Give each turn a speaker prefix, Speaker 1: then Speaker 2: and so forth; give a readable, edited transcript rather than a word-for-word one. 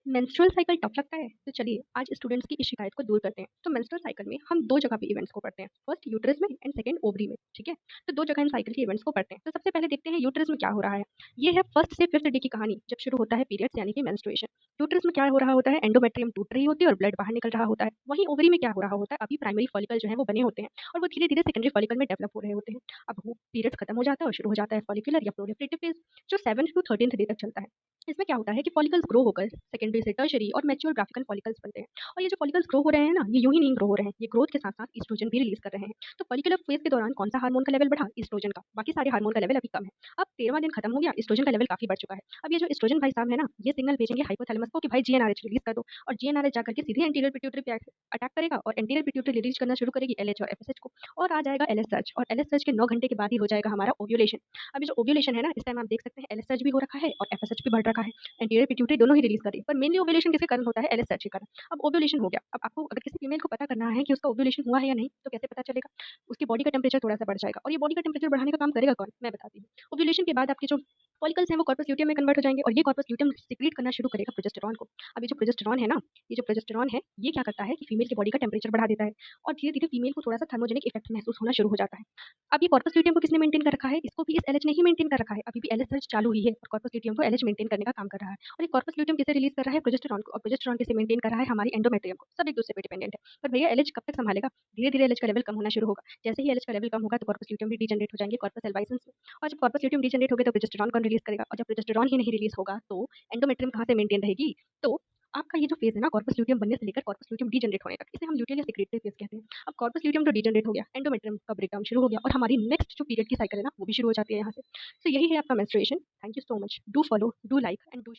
Speaker 1: Menstrual cycle tough लगता है? तो चलिए आज स्टूडेंट्स की इस शिकायत को दूर करते हैं। तो मेंस्ट्रुअल साइकिल में हम 2 जगह पे इवेंट्स को पढ़ते हैं। फर्स्ट यूटेरस में एंड सेकंड ओवरी में, ठीक है? तो 2 जगह इन साइकिल के इवेंट्स को पढ़ते हैं। तो सबसे पहले देखते हैं यूटेरस में क्या हो रहा है। ये है फर्स्ट से 5th डे की कहानी जब शुरू होता है पीरियड्स यानी कि मेंस्ट्रुएशन। यूटेरस में क्या हो रहा होता है, एंडोमेट्रियम टूट रही होती है और ब्लड बाहर निकल रहा होता है। वहीं ओवरी में क्या हो रहा होता है, अभी प्राइमरी फॉलिकल जो है वो बने होते हैं और वो धीरे-धीरे सेकेंडरी फॉलिकल में डेवलप हो रहे होते हैं। अब वो पीरियड्स खत्म हो जाता है और शुरू हो जाता है फॉलिकुलर या प्रोलिफरेटिव फेज जो 7th टू 13th डे तक चलता है। इसमें क्या होता है कि फॉलिकल्स ग्रो होकर सेकेंडरी से टर्शियरी और मैच्योर ग्राफिकल फॉलिकल्स बनते हैं। और ये जो फॉलिकल्स ग्रो हो रहे हैं ना, ये यूं ही नहीं ग्रो हो रहे हैं, ये ग्रोथ के साथ साथ ईस्ट्रोजन भी रिलीज कर रहे हैं। तो फॉलिकुलर फेज के दौरान कौन सा हार्मोन का लेवल बढ़ा, ईस्ट्रोजन का। बाकी सारे हार्मोन का लेवल अभी कम है। अब 13वां दिन खत्म हो गया, ईस्ट्रोजन का लेवल काफी बढ़ चुका है। अब ये जो ईस्ट्रोजन भाई साहब है ना, ये सिग्नल भेजेंगे हाइपोथैलेमस को कि भाई जीएनआरएच रिलीज कर दो। और जीएनआरएच जाकर के सीधे एंटीरियर पिट्यूटरी पे अटैक करेगा और एंटीरियर पिट्यूटरी रिलीज करना शुरू करेगी एलएच और एफएसएच को। और आ जाएगा एलएस सर्च और एलएस सर्च के 9 घंटे के बाद ही हो जाएगा हमारा ओव्यूलेशन। अभी जो ओव्यूलेशन है ना, इस टाइम आप देख सकते हैं एलएस सर्च भी हो रखा है और एफएसएच भी बढ़ रखा है। एंटीरियर पिट्यूटरी दोनों ही रिलीज कर रही है, पर मेनली ओव्यूलेशन किसके कारण होता है, एलएसएच के कारण। अब ओव्यूलेशन हो गया, अब आपको अगर किसी फीमेल को पता करना है कि उसका ओव्यूलेशन हुआ है या नहीं, तो कैसे पता चलेगा। उसकी बॉडी का टेम्परेचर थोड़ा सा बढ़ जाएगा और ये बॉडी का टेम्परेचर बढ़ाने का काम करेगा कौन, मैं बताती हूँ। ओव्यूलेशन के बाद आपके जो फॉलिकल्स हैं वो कॉर्पस ल्यूटियम में कन्वर्ट हो जाएंगे और ये कॉर्पस ल्यूटियम सीक्रेट करना शुरू करेगा प्रोजेस्टेरॉन को। अब ये जो प्रोजेस्टेरॉन है ना, ये जो प्रोजेस्टेरॉन है, ये क्या करता है कि फीमेल की बॉडी का टेम्परेचर बढ़ा देता है और धीरे धीरे फीमेल को थोड़ा सा थर्मोजेनिक इफेक्ट महसूस होना शुरू हो जाता है। अब ये कॉर्पस ल्यूटियम को किसने मेंटेन कर रखा है, इसको भी इस एलएच ने ही मेंटेन कर रखा है। अभी भी एलएच सर्च चालू ही है और कॉर्पस ल्यूटियम को एलएच मेंटेन करने का काम कर रहा है। और ये कॉर्पस ल्यूटियम किसे रिलीज कर रहा है, प्रोजेस्टेरॉन को। और प्रोजेस्टेरॉन किसे मेंटेन कर रहा है, हमारी एंडोमेट्रियम को। सब एक दूसरे पे डिपेंडेंट है। पर भैया एलएच कब तक संभालेगा, धीरे धीरे एलएच का लेवल कम होना शुरू होगा। जैसे ही एलएच का लेवल कम होगा तो कॉर्पस ल्यूटियम भी डीजनरेट हो जाएंगे कॉर्पस एल्बाइसेंस में। और जब कॉर्पस ल्यूटियम डीजनरेट हो गए तो प्रोजेस्टेरॉन कौन रिलीज करेगा, और जब प्रोजेस्टेरॉन ही नहीं रिलीज होगा तो एंडोमेट्रियम कहाँ से मेंटेन रहेगी। तो आपका ये जो फेज है ना, कॉर्पस ल्यूटियम बनने से लेकर कॉर्पस ल्यूटियम डीजनरेट होने तक, इसे हम ल्यूटियल या सेक्रेटरी फेज कहते हैं। अब कॉर्पस ल्यूटियम तो डीजनरेट हो गया, एंडोमेट्रियम का ब्रेकडाउन शुरू हो गया और हमारी नेक्स्ट जो पीरियड की साइकिल है ना, वो भी शुरू हो जाती है यहाँ से। तो यही है आपका menstruation. Thank you so much, do follow, do like and do